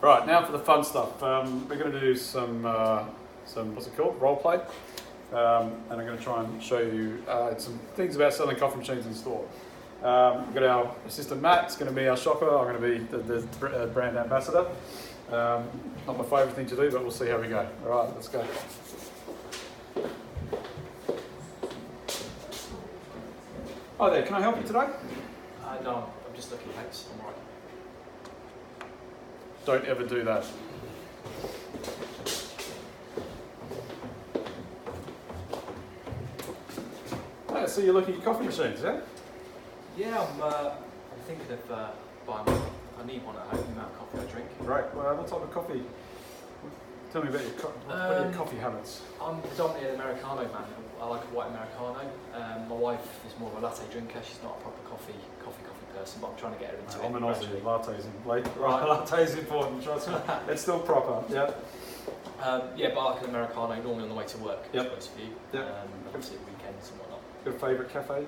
Right, now for the fun stuff. We're going to do some what's it called, role play, and I'm going to try and show you some things about selling coffee machines in store. We've got our assistant Matt. It's going to be our shopper. I'm going to be the brand ambassador. Not my favourite thing to do, but we'll see how we go. All right, let's go. Hi there, can I help you today? No, I'm just looking at it. I'm all right. Don't ever do that. Oh, so you're looking at coffee machines, yeah? Yeah, I'm thinking of buying one. I need one at home, the amount of coffee I drink. Right, well, what type of coffee? Tell me about your, what are your coffee habits? I'm predominantly an Americano man. I like a white Americano. My wife is more of a latte drinker. She's not a proper coffee person, but I'm trying to get her into it. I'm an Aussie, latte's Right. latte's important, trust me. It's still proper, yeah. Yeah, but I like an Americano normally on the way to work, Yep. to be honest with you. Yep. Obviously at weekends and whatnot. Got a favourite cafe? A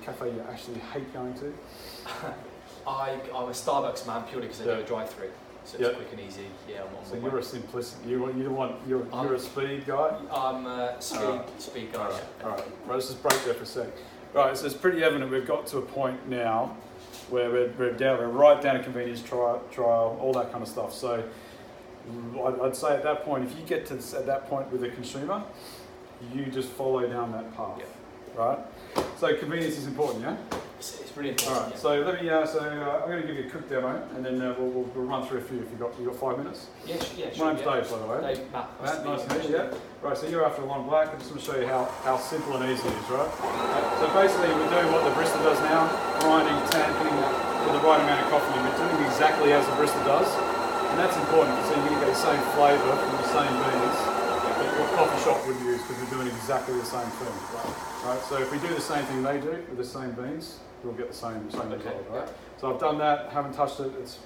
cafe you actually hate going to? I'm a Starbucks man purely because they do a drive-through. So it's Yep. quick and easy. Yeah, I'm on So my you're way. a simplicity. You're a speed guy. I'm a speed guy. All right. Right. Let's just break there for a sec. Right. So it's pretty evident we've got to a point now where we're right down to convenience trial, all that kind of stuff. So I'd say at that point, if you get to at that point with a consumer, you just follow down that path. Yep. Right. So convenience is important, yeah. It's really All important. right. So let me. I'm going to give you a quick demo, and then we'll run through a few. If you got 5 minutes. Yeah, sure. My name's Dave, by the way. Dave, Matt, Nice to meet you. Yeah. Right. So you're after a long black. I just want to show you how simple and easy it is, right? So basically, we're doing what the barista does now: grinding, tamping for the right amount of coffee. We're doing exactly as the barista does, and that's important because you're going to get the same flavour from the same beans that your coffee shop would use because we're doing exactly the same thing. Right. So if we do the same thing they do with the same beans, we'll get the same result, right? So I've done that, haven't touched it. It's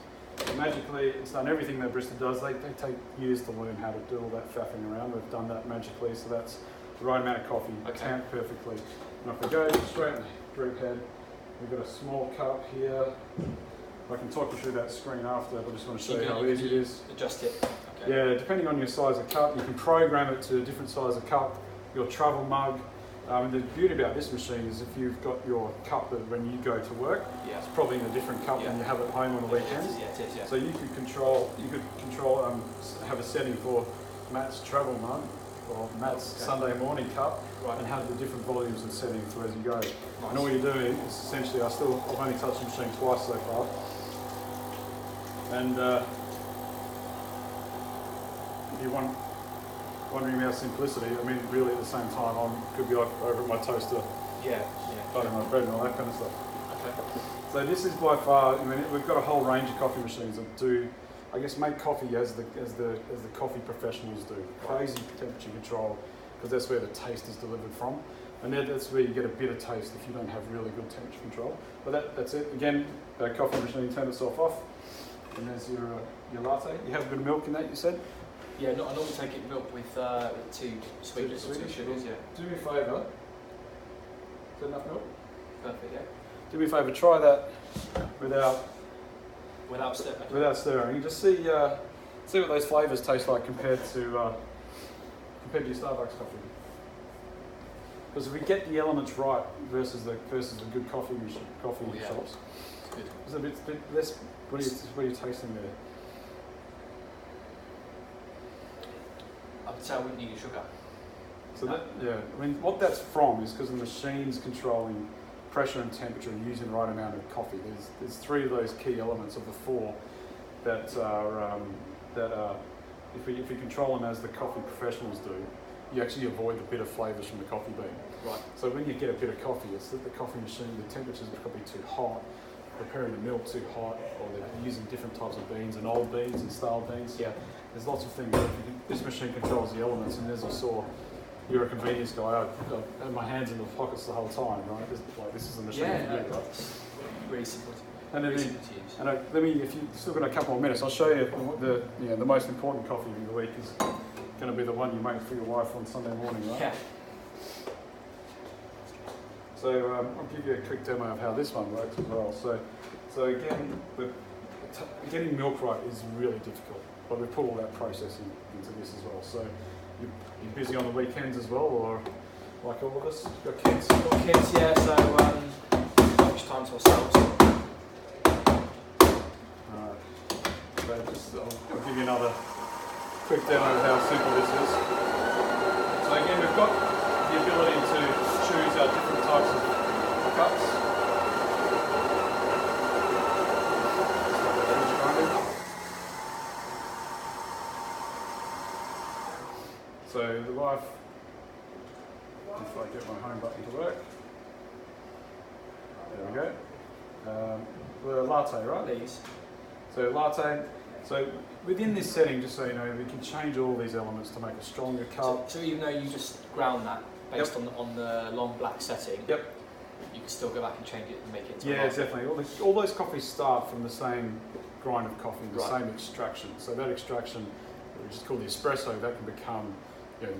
magically, it's done everything that barista does. They take years to learn how to do all that faffing around. We've done that magically, so that's the right amount of coffee, tamped perfectly. And if we go straight in the drip head, we've got a small cup here. I can talk you through that screen after, but I just want to show you how easy it is. Adjust it. Okay. Yeah, depending on your size of cup, you can program it to a different size of cup, your travel mug. The beauty about this machine is if you've got your cup that when you go to work, it's probably in a different cup than you have at home on the weekends. Yeah, it is, yeah. So you could control, have a setting for Matt's travel mug or Matt's Sunday morning cup, and have the different volumes and settings as you go. Nice. And all you're doing is essentially, I've only touched the machine twice so far, and if you want. Wondering about simplicity, I mean, really at the same time, I could be over at my toaster, buttering my bread and all that kind of stuff. Okay. So this is by far, I mean, we've got a whole range of coffee machines that do, I guess, make coffee as the coffee professionals do. Crazy temperature control, because that's where the taste is delivered from. And that's where you get a bitter taste if you don't have really good temperature control. But that's it. Again, coffee machine, turn itself off. And there's your latte. You have a bit of milk in that, you said? Yeah, I normally take it milk with 2 sweetness or 2 sugars, yeah. Do me a favour. Is that enough milk? Perfect, yeah. Do me a favour, try that Without stirring. Just see what those flavours taste like compared to your Starbucks coffee. Because if we get the elements right versus the good coffee shops, good. It's a bit less. What are you tasting there? I would say I wouldn't need any sugar. So I mean, what that's from is because the machine's controlling pressure and temperature and using the right amount of coffee. There's 3 of those key elements of the 4 that are if we control them as the coffee professionals do, you actually avoid the bitter flavours from the coffee bean. Right. So when you get a bitter coffee, it's that the coffee machine, the temperature's probably too hot, preparing the milk too hot, or they're using different types of beans and old beans and stale beans. Yeah. There's lots of things. This machine controls the elements, and as I saw, you're a convenience guy. I had my hands in the pockets the whole time, right? This is the machine for you, right? It's really simple. And Really simple to use. And if you've still got a couple more minutes, I'll show you the most important coffee of the week is going to be the one you make for your wife on Sunday morning, right? Yeah. So I'll give you a quick demo of how this one works as well. So again, we're getting milk right is really difficult, but we put all that processing into this as well. So you're busy on the weekends as well, or like all of us? Got kids? Got kids, yeah, so lunchtime to ourselves. Alright, so I'll give you another quick demo of how simple this is. So again, we've got the ability to choose our different types of cups. So the wife, if I get my home button to work, there we go. The latte, right? These. So latte. So within this setting, just so you know, we can change all these elements to make a stronger cup. So even though you just ground that based on the long black setting, Yep. you can still go back and change it and make it into a Yeah, latte. definitely. All those coffees start from the same grind of coffee, the Right. same extraction. So that extraction, which is called the espresso, that can become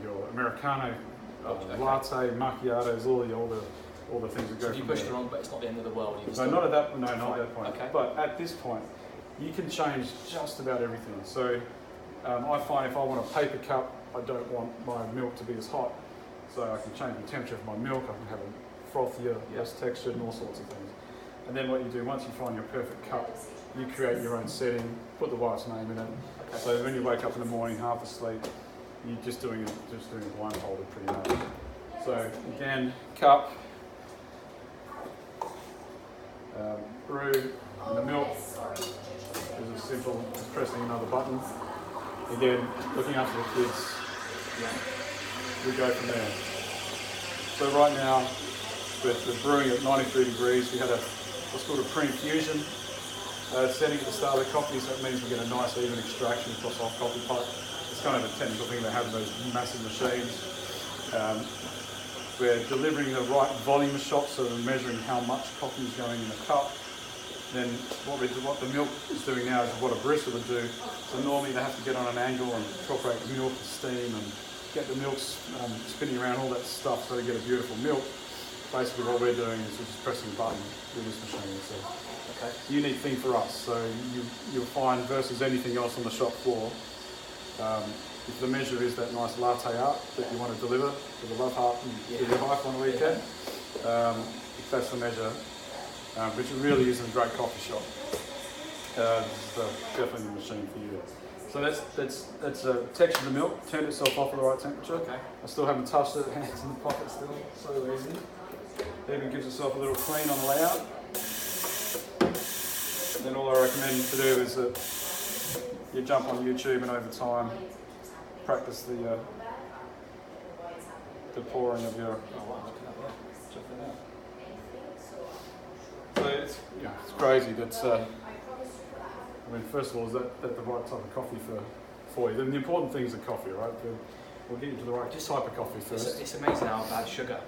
your Americano, Okay. latte, macchiatos, all the things that go So if you from push there. it wrong, but it's not the end of the world. You can No, still not at that. No, not Fine. at that point. Okay. But at this point, you can change just about everything. So I find if I want a paper cup, I don't want my milk to be as hot. So I can change the temperature of my milk. I can have a frothier, less textured, and all sorts of things. And then what you do once you find your perfect cup, you create your own setting, put the wife's name in it. Okay. So when you wake up in the morning, half asleep, you're just doing it blindfolded pretty much. So again, cup, brew, and the milk is as simple as pressing another button. Again, looking after the kids, we go from there. So right now, we're brewing at 93 degrees. We had what's called a pre-infusion setting at the start of the coffee, so that means we get a nice even extraction across our coffee pot. It's kind of a technical thing they have in those massive machines. We're delivering the right volume shot, so we're measuring how much coffee is going in the cup. Then what the milk is doing now is what a barista would do. So normally they have to get on an angle and incorporate the milk, the steam, and get the milk spinning around, all that stuff, so they get a beautiful milk. Basically what we're doing is we're just pressing a button with this machine. So Okay. unique thing for us. So you'll find versus anything else on the shop floor, if the measure is that nice latte art that you want to deliver to the love heart and to your wife on the weekend, if that's the measure, which it really is in a great coffee shop, it's definitely the machine for you. So that's texture of the milk, turned itself off at the right temperature. Okay. I still haven't touched it, hands in the pocket still, so easy. Even gives itself a little clean on the way out. Then all I recommend you to do is that you jump on YouTube and over time practice the pouring of your. Oh wow, look at that, yeah. Check that out. So it's it's crazy that I mean, first of all, is that the right type of coffee for you? Then the important thing is the coffee, right? We'll get you to the right type of coffee first. It's amazing how I've had sugar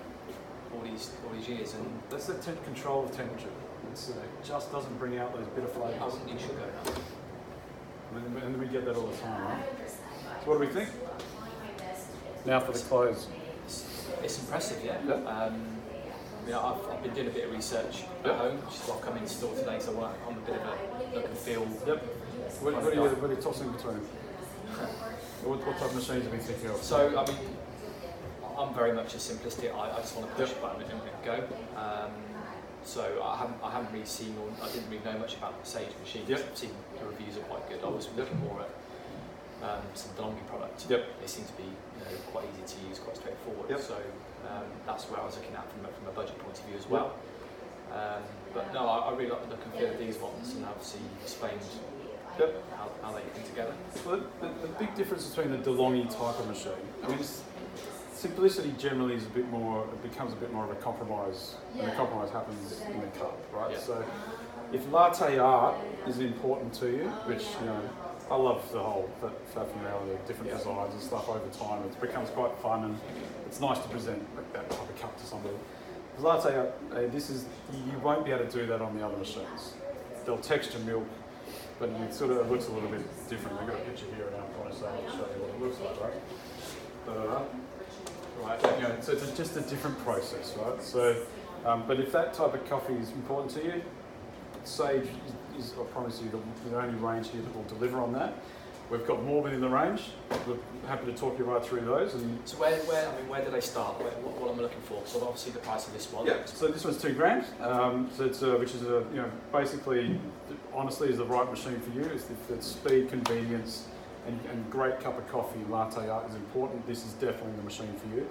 all these years, and That's the control of temperature. It just doesn't bring out those bitter flavours. I wouldn't need sugar now. And then we get that all the time, right? So what do we think? Now for the close. It's impressive, yeah. Yeah. I've been doing a bit of research Yeah. at home, which is why I've come in the store today, so I'm a bit of a look and feel. Yep. What are you tossing between? What type of machines are we thinking of? So, I mean, I'm very much a simplistic. I just want to push a button and go. So I haven't really seen, or I didn't really know much about the Sage machines. Yep. I've seen the reviews are quite good. I was looking more at some DeLonghi products. Yep. They seem to be quite easy to use, quite straightforward. Yep. So that's where I was looking at from a budget point of view as well. But no, I really like the look and feel of these ones, and obviously you explained how they come together. Well, the big difference between the DeLonghi type of machine, I mean, simplicity generally is becomes a bit more of a compromise, and the compromise happens in the cup, right? Yeah. So if latte art is important to you, which, I love the whole familiarity of different designs and stuff over time, it becomes quite fun, and it's nice to present like that type of cup to somebody. With latte art, you won't be able to do that on the other machines. They'll texture milk, but it looks a little bit different. We've got a picture here around the corner, so I'll show you what it looks like, right? Right. So it's just a different process, right? So, but if that type of coffee is important to you, Sage is, I promise you, the only range here that will deliver on that. We've got more within the range. We're happy to talk you right through those. And so where did I start? What am I looking for? So obviously the price of this one. yeah. So this one's $2,000. So it's which is basically, honestly, is the right machine for you. It's speed, convenience, and great cup of coffee. Latte art is important. This is definitely the machine for you.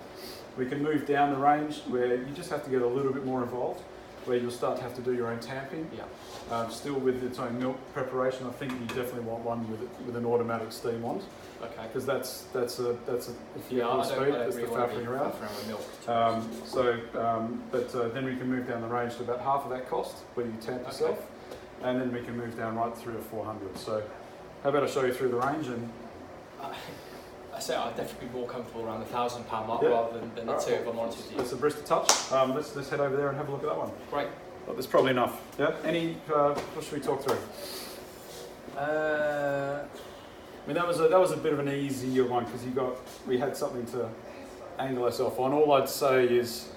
We can move down the range where you just have to get a little bit more involved, where you'll start to have to do your own tamping. Yeah. Still with its own milk preparation. I think you definitely want one with an automatic steam wand. Okay. Because that's if you I speed, don't that's really the want to faffing be around. faffing with milk. Then we can move down the range to about half of that cost, where you tamp yourself, and then we can move down right through to 400. So, how about I show you through the range and. I say I'd definitely be more comfortable around the £1,000 mark rather than the two, if I'm honest with you. That's a Bristol Touch. Let's head over there and have a look at that one. Great. Well, there's probably enough. Yeah. What should we talk through? I mean, that was a bit of an easier one because we had something to angle ourselves on. All I'd say is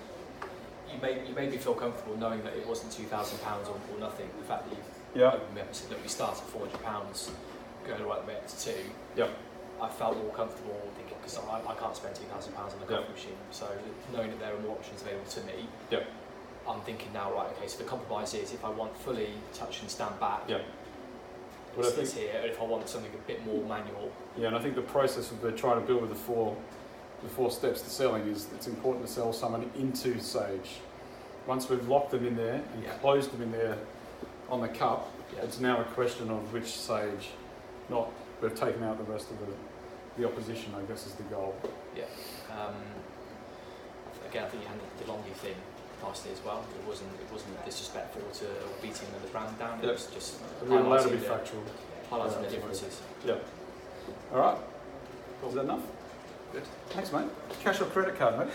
you made me feel comfortable knowing that it wasn't £2,000 or nothing. The fact that look, we started at £400, going right the way up to two. Yeah. I felt more comfortable thinking because I can't spend £2,000 on a coffee machine. So knowing that there are more options available to me. Yeah. I'm thinking now, right, okay, so the compromise is if I want fully touch and stand back, yeah. it sits here, and if I want something a bit more manual. Yeah, and I think the process of trying to build with the four steps to selling is it's important to sell someone into Sage. Once we've locked them in there and closed them in there on the cup, it's now a question of which Sage, not we've taken out the rest of the opposition, I guess is the goal. Yeah. Again, I think you handled the Longy thing nicely as well. It wasn't disrespectful to beating the brand down. It was just we're allowed to be factual, highlighting the differences. Yeah. All right. Is that enough? Good. Thanks, mate. Cash or credit card, mate?